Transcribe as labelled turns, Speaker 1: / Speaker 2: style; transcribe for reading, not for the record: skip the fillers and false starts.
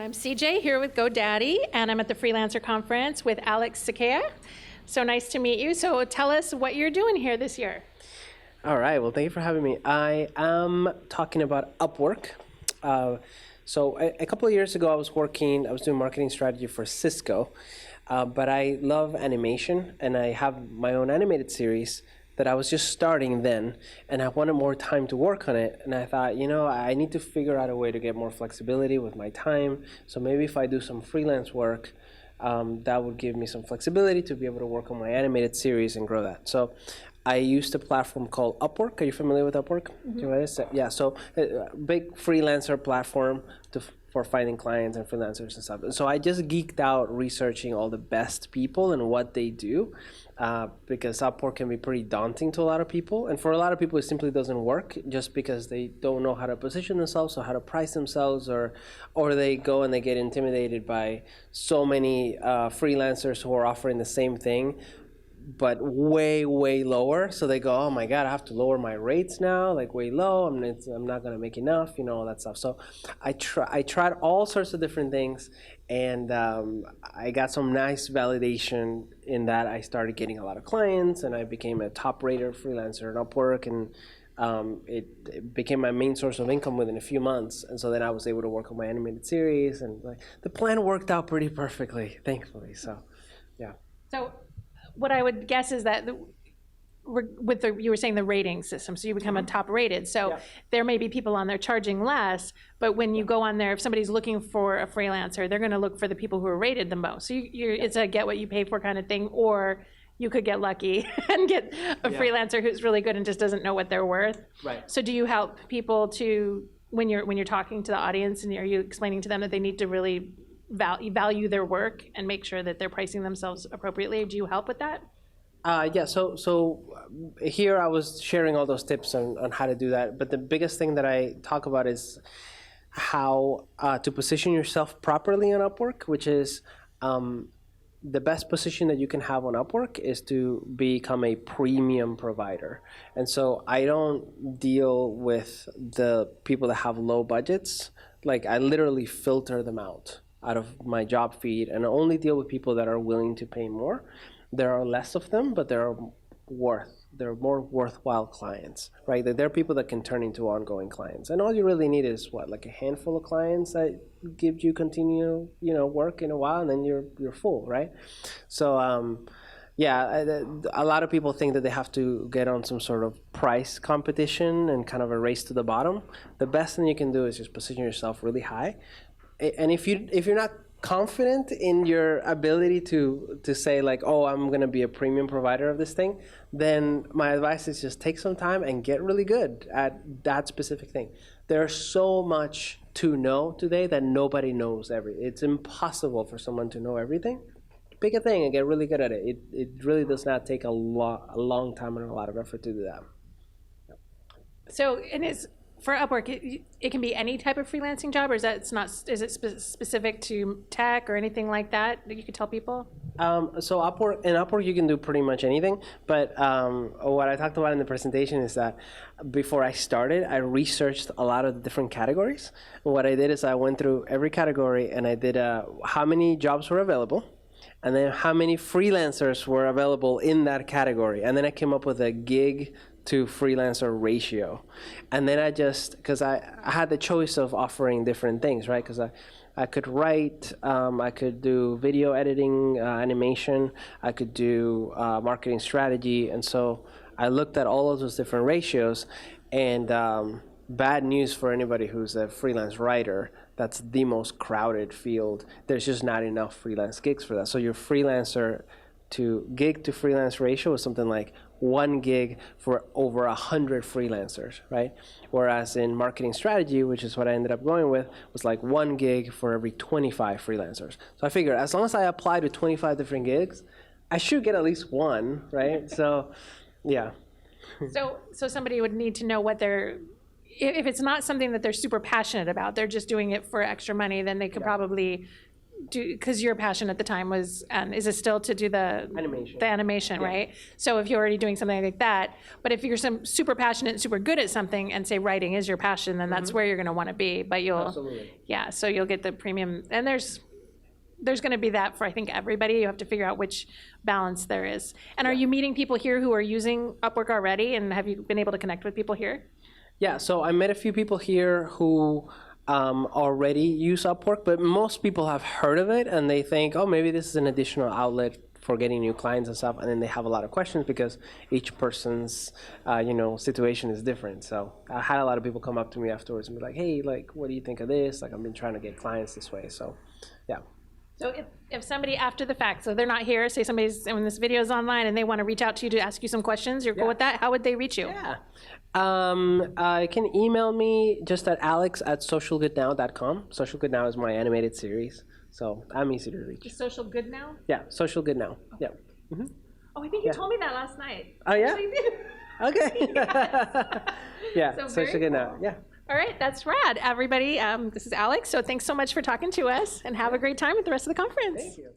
Speaker 1: I'm CJ here with GoDaddy, and I'm at the Freelancer Conference with Alex Cequea. So nice to meet you. So tell us what you're doing here this year.
Speaker 2: All right, well, thank you for having me. I am talking about Upwork. So a couple of years ago, I was doing marketing strategy for Cisco, but I love animation, and I have my own animated series that I was just starting then, and I wanted more time to work on it. And I thought, I need to figure out a way to get more flexibility with my time. So maybe if I do some freelance work, that would give me some flexibility to be able to work on my animated series and grow that. So I used a platform called Upwork. Are you familiar with Upwork? Mm-hmm. Do you know what it is? Yeah, so a big freelancer platform for finding clients and freelancers and stuff. So I just geeked out researching all the best people and what they do, because Upwork can be pretty daunting to a lot of people. And for a lot of people, it simply doesn't work just because they don't know how to position themselves or how to price themselves, or they go and they get intimidated by so many freelancers who are offering the same thing, but way, way lower. So they go, oh my God, I have to lower my rates now, like way low. I'm not going to make enough, all that stuff. So I tried all sorts of different things, and I got some nice validation in that. I started getting a lot of clients, and I became a top-rated freelancer at Upwork, and it became my main source of income within a few months. And so then I was able to work on my animated series, and the plan worked out pretty perfectly, thankfully. So, yeah.
Speaker 1: So what I would guess is that you were saying the rating system, so you become a top rated. So yeah, there may be people on there charging less, but when you go on there, if somebody's looking for a freelancer, they're going to look for the people who are rated the most. So it's a get what you pay for kind of thing, or you could get lucky and get a freelancer who's really good and just doesn't know what they're worth.
Speaker 2: Right.
Speaker 1: So do you help people to, when you're talking to the audience, and are you explaining to them that they need to really value their work and make sure that they're pricing themselves appropriately? Do you help with that?
Speaker 2: Yeah, so here I was sharing all those tips on how to do that, but the biggest thing that I talk about is how to position yourself properly on Upwork, which is the best position that you can have on Upwork is to become a premium provider. And so I don't deal with the people that have low budgets. Like, I literally filter them out of my job feed and only deal with people that are willing to pay more. There are less of them, but they're more worthwhile clients, right? They're people that can turn into ongoing clients. And all you really need is like a handful of clients that give you continue, work in a while, and then you're full, right? So a lot of people think that they have to get on some sort of price competition and kind of a race to the bottom. The best thing you can do is just position yourself really high. And if you're not confident in your ability to say like, oh, I'm going to be a premium provider of this thing, then my advice is just take some time and get really good at that specific thing. There's so much to know today that nobody knows It's impossible for someone to know everything. Pick a thing and get really good at it. It really does not take a long time and a lot of effort to do that.
Speaker 1: So, for Upwork, it can be any type of freelancing job, or is it specific to tech or anything like that you could tell people?
Speaker 2: So Upwork you can do pretty much anything, but what I talked about in the presentation is that before I started, I researched a lot of the different categories. And what I did is I went through every category and I did how many jobs were available, and then how many freelancers were available in that category. And then I came up with a gig to freelancer ratio. And then because I had the choice of offering different things, right? Because I could write, I could do video editing, animation, I could do marketing strategy. And so I looked at all of those different ratios, and bad news for anybody who's a freelance writer, that's the most crowded field. There's just not enough freelance gigs for that. So your freelancer to gig to freelance ratio is something like 1 gig for over 100 freelancers, right? Whereas in marketing strategy, which is what I ended up going with, was like 1 gig for every 25 freelancers. So I figured as long as I apply to 25 different gigs, I should get at least one, right? So, yeah.
Speaker 1: So somebody would need to know what if it's not something that they're super passionate about, they're just doing it for extra money, then they could probably do, because your passion at the time was, is it still to do the animation, right? So if you're already doing something like that, but if you're super passionate and super good at something, and say writing is your passion, then that's where you're going to want to be. But yeah, so you'll get the premium, and there's going to be that for, I think, everybody. You have to figure out which balance there is. And are you meeting people here who are using Upwork already, and have you been able to connect with people here?
Speaker 2: Yeah, so I met a few people here who already use Upwork, but most people have heard of it and they think, oh, maybe this is an additional outlet for getting new clients and stuff, and then they have a lot of questions because each person's situation is different. So I had a lot of people come up to me afterwards and be like, hey, like, what do you think of this? Like, I've been trying to get clients this way. So yeah.
Speaker 1: So if somebody after the fact, so they're not here, say when this video is online and they want to reach out to you to ask you some questions, you're cool with that? How would they reach you?
Speaker 2: Yeah. You can email me just at alex@socialgoodnow.com. Social Good Now is my animated series, so I'm easy to reach.
Speaker 1: Is Social Good Now?
Speaker 2: Yeah, Social Good Now. Yeah. Mm-hmm.
Speaker 1: Oh, I think you told me that last night.
Speaker 2: Oh, yeah? Okay. Yeah,
Speaker 1: So
Speaker 2: Social Good Now. Yeah.
Speaker 1: All right, that's rad. Everybody, this is Alex, so thanks so much for talking to us, and have a great time with the rest of the conference.
Speaker 2: Thank you.